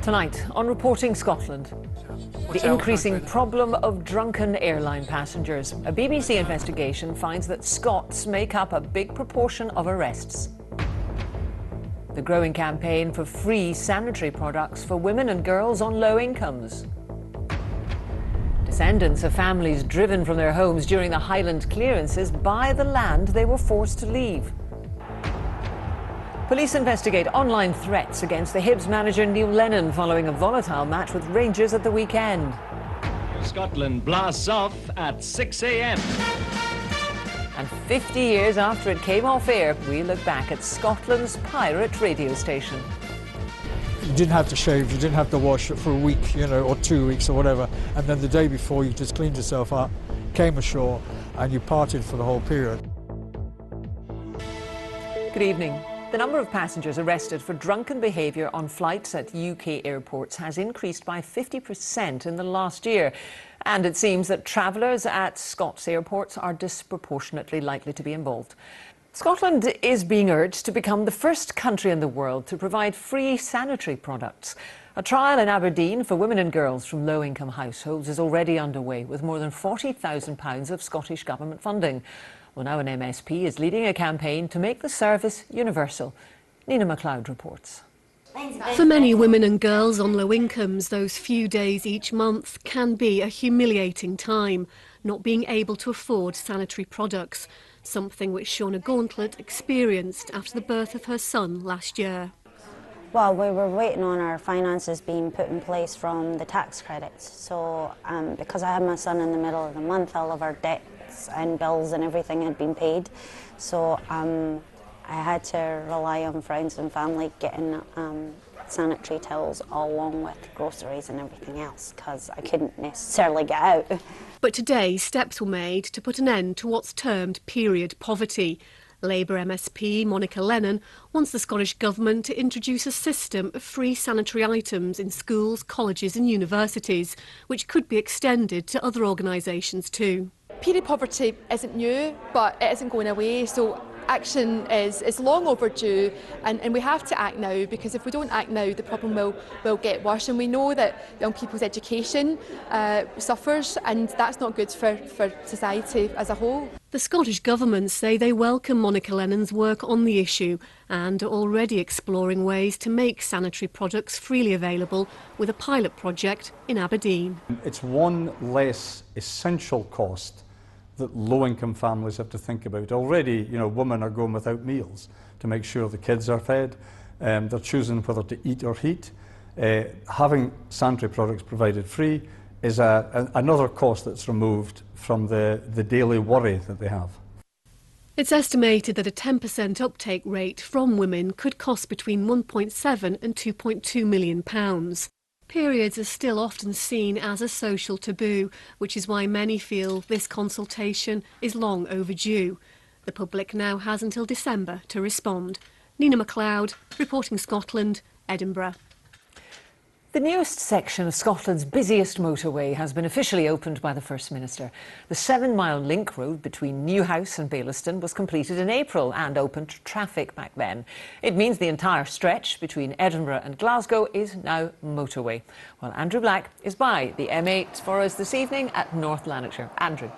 Tonight on Reporting Scotland, the increasing problem of drunken airline passengers. A BBC investigation finds that Scots make up a big proportion of arrests. The growing campaign for free sanitary products for women and girls on low incomes. Descendants of families driven from their homes during the Highland clearances buy the land they were forced to leave. Police investigate online threats against the Hibs manager Neil Lennon following a volatile match with Rangers at the weekend. Scotland blasts off at 6 a.m. And 50 years after it came off air, we look back at Scotland's pirate radio station. You didn't have to shave, you didn't have to wash it for a week, or 2 weeks or whatever. And then the day before you just cleaned yourself up, came ashore and you partied for the whole period. Good evening. The number of passengers arrested for drunken behaviour on flights at UK airports has increased by 50% in the last year. And it seems that travellers at Scots airports are disproportionately likely to be involved. Scotland is being urged to become the first country in the world to provide free sanitary products. A trial in Aberdeen for women and girls from low-income households is already underway, with more than £40,000 of Scottish Government funding. Well, now an MSP is leading a campaign to make the service universal. Nina MacLeod reports. For many women and girls on low incomes, those few days each month can be a humiliating time, not being able to afford sanitary products, something which Shauna Gauntlet experienced after the birth of her son last year. Well, we were waiting on our finances being put in place from the tax credits. So because I had my son in the middle of the month, all of our debts and bills and everything had been paid. So I had to rely on friends and family getting sanitary towels along with groceries and everything else, because I couldn't necessarily get out. But today, steps were made to put an end to what's termed period poverty. Labour MSP Monica Lennon wants the Scottish Government to introduce a system of free sanitary items in schools, colleges and universities, which could be extended to other organisations too. Period poverty isn't new, but it isn't going away, so action is long overdue, and we have to act now, because if we don't act now, the problem will get worse, and we know that young people's education suffers, and that's not good for society as a whole. The Scottish Government say they welcome Monica Lennon's work on the issue and are already exploring ways to make sanitary products freely available with a pilot project in Aberdeen. It's one less essential cost that low-income families have to think about. Already, women are going without meals to make sure the kids are fed. They're choosing whether to eat or heat. Having sanitary products provided free is another cost that's removed from the daily worry that they have. It's estimated that a 10% uptake rate from women could cost between £1.7 and £2.2 million. Periods are still often seen as a social taboo, which is why many feel this consultation is long overdue. The public now has until December to respond. Nina MacLeod, Reporting Scotland, Edinburgh. The newest section of Scotland's busiest motorway has been officially opened by the First Minister. The 7-mile link road between Newhouse and Baillieston was completed in April and opened to traffic back then. It means the entire stretch between Edinburgh and Glasgow is now motorway. Well, Andrew Black is by the M8 for us this evening at North Lanarkshire. Andrew.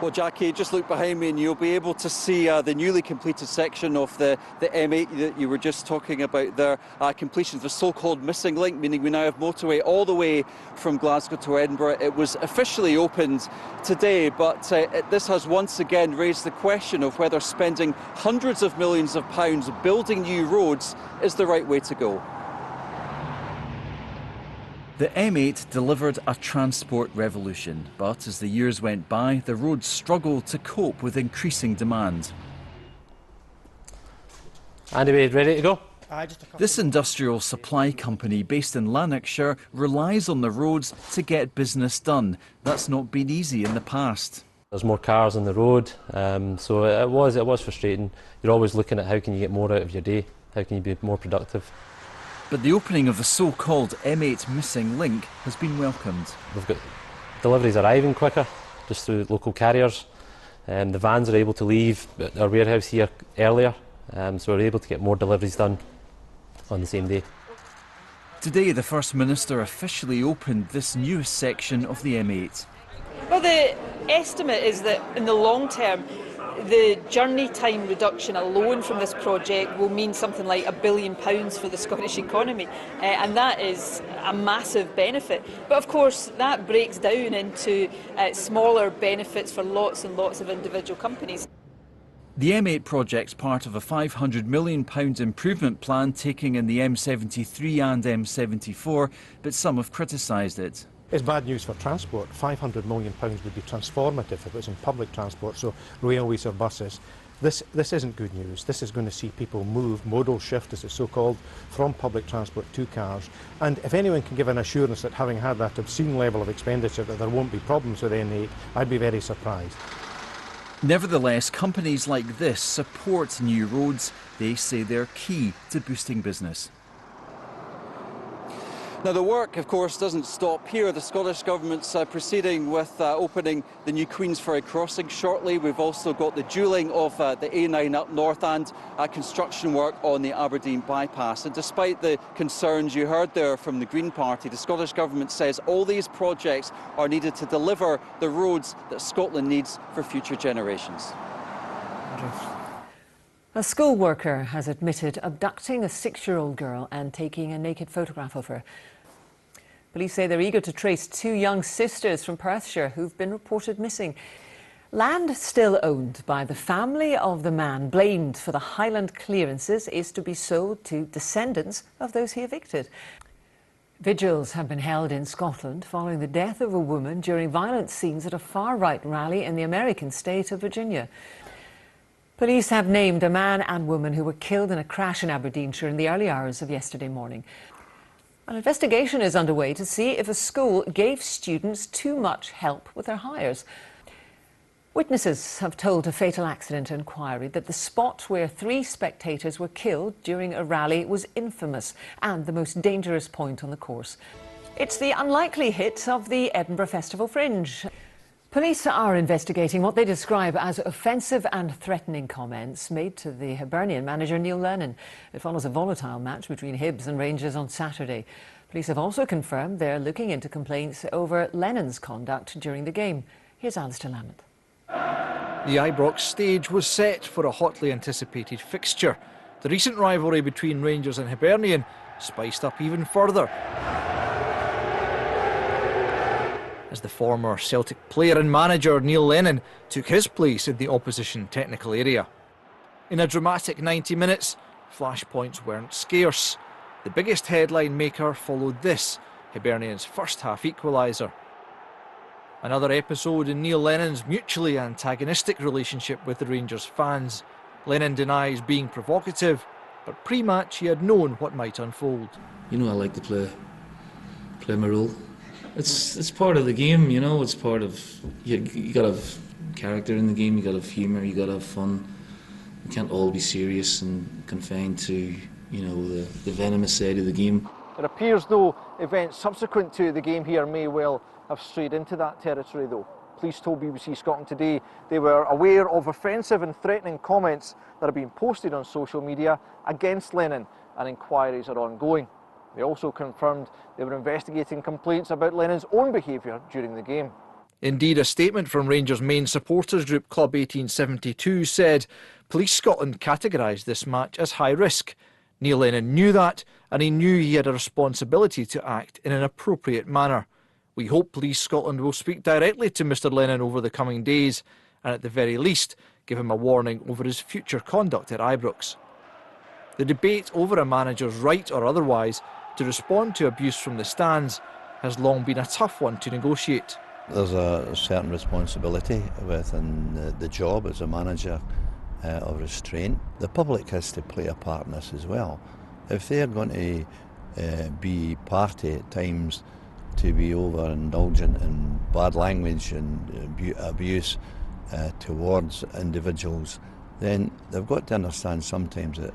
Well, Jackie, just look behind me and you'll be able to see the newly completed section of the M8 that you were just talking about there. Completion of the so-called missing link, meaning we now have motorway all the way from Glasgow to Edinburgh. It was officially opened today, but this has once again raised the question of whether spending hundreds of millions of pounds building new roads is the right way to go. The M8 delivered a transport revolution, but as the years went by, the road struggled to cope with increasing demand. Andy, we ready to go? This industrial supply company based in Lanarkshire relies on the roads to get business done. That's not been easy in the past. There's more cars on the road, so it was frustrating. You're always looking at how can you get more out of your day, how can you be more productive. But the opening of the so-called M8 missing link has been welcomed. We've got deliveries arriving quicker, just through local carriers. The vans are able to leave our warehouse here earlier, so we're able to get more deliveries done on the same day. Today, the First Minister officially opened this newest section of the M8. Well, the estimate is that in the long term, the journey time reduction alone from this project will mean something like £1 billion for the Scottish economy, and that is a massive benefit. But of course, that breaks down into smaller benefits for lots and lots of individual companies. The M8 project's part of a £500 million improvement plan taking in the M73 and M74, but some have criticised it. It's bad news for transport. £500 million would be transformative if it was in public transport, so railways or buses. This isn't good news. This is going to see people move, modal shift as it's so called, from public transport to cars. And if anyone can give an assurance that having had that obscene level of expenditure that there won't be problems with N8, I'd be very surprised. Nevertheless, companies like this support new roads. They say they're key to boosting business. Now the work, of course, doesn't stop here. The Scottish Government's proceeding with opening the new Queensferry crossing shortly. We've also got the dualling of the A9 up north and construction work on the Aberdeen bypass. And despite the concerns you heard there from the Green Party, the Scottish Government says all these projects are needed to deliver the roads that Scotland needs for future generations. A school worker has admitted abducting a 6-year-old girl and taking a naked photograph of her. Police say they're eager to trace 2 young sisters from Perthshire who've been reported missing. Land still owned by the family of the man blamed for the Highland clearances is to be sold to descendants of those he evicted. Vigils have been held in Scotland following the death of a woman during violent scenes at a far-right rally in the American state of Virginia. Police have named a man and woman who were killed in a crash in Aberdeenshire in the early hours of yesterday morning. An investigation is underway to see if a school gave students too much help with their hires. Witnesses have told a fatal accident inquiry that the spot where 3 spectators were killed during a rally was infamous and the most dangerous point on the course. It's the unlikely hit of the Edinburgh Festival Fringe. Police are investigating what they describe as offensive and threatening comments made to the Hibernian manager Neil Lennon. It follows a volatile match between Hibs and Rangers on Saturday. Police have also confirmed they're looking into complaints over Lennon's conduct during the game. Here's Alistair Lamont. The Ibrox stage was set for a hotly anticipated fixture. The recent rivalry between Rangers and Hibernian spiced up even further, as the former Celtic player and manager Neil Lennon took his place in the opposition technical area. In a dramatic 90 minutes, flashpoints weren't scarce. The biggest headline maker followed this, Hibernian's first half equaliser. Another episode in Neil Lennon's mutually antagonistic relationship with the Rangers fans. Lennon denies being provocative, but pre-match he had known what might unfold. You know, I like to play my role. It's part of the game, you know. It's part of you gotta have character in the game. You gotta have humour. You gotta have fun. You can't all be serious and confined to, you know, the venomous side of the game. It appears, though, events subsequent to the game here may well have strayed into that territory, though. Police told BBC Scotland today they were aware of offensive and threatening comments that have been posted on social media against Lennon, and inquiries are ongoing. They also confirmed they were investigating complaints about Lennon's own behaviour during the game. Indeed, a statement from Rangers' main supporters group Club 1872 said Police Scotland categorised this match as high risk. Neil Lennon knew that, and he knew he had a responsibility to act in an appropriate manner. We hope Police Scotland will speak directly to Mr Lennon over the coming days, and at the very least give him a warning over his future conduct at Ibrox. The debate over a manager's right or otherwise to respond to abuse from the stands has long been a tough one to negotiate. There's a certain responsibility within the job as a manager of restraint. The public has to play a part in this as well. If they're going to be party at times to be overindulgent in bad language and abuse towards individuals, then they've got to understand sometimes that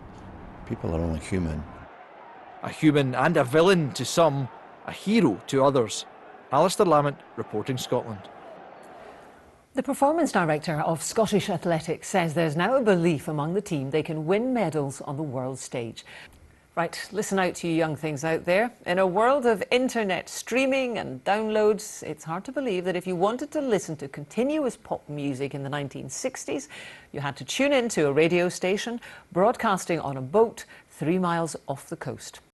people are only human. A human and a villain to some, a hero to others. Alistair Lamont, reporting Scotland. The performance director of Scottish Athletics says there's now a belief among the team they can win medals on the world stage. Right, listen out to you young things out there. In a world of internet streaming and downloads, it's hard to believe that if you wanted to listen to continuous pop music in the 1960s, you had to tune in to a radio station broadcasting on a boat 3 miles off the coast.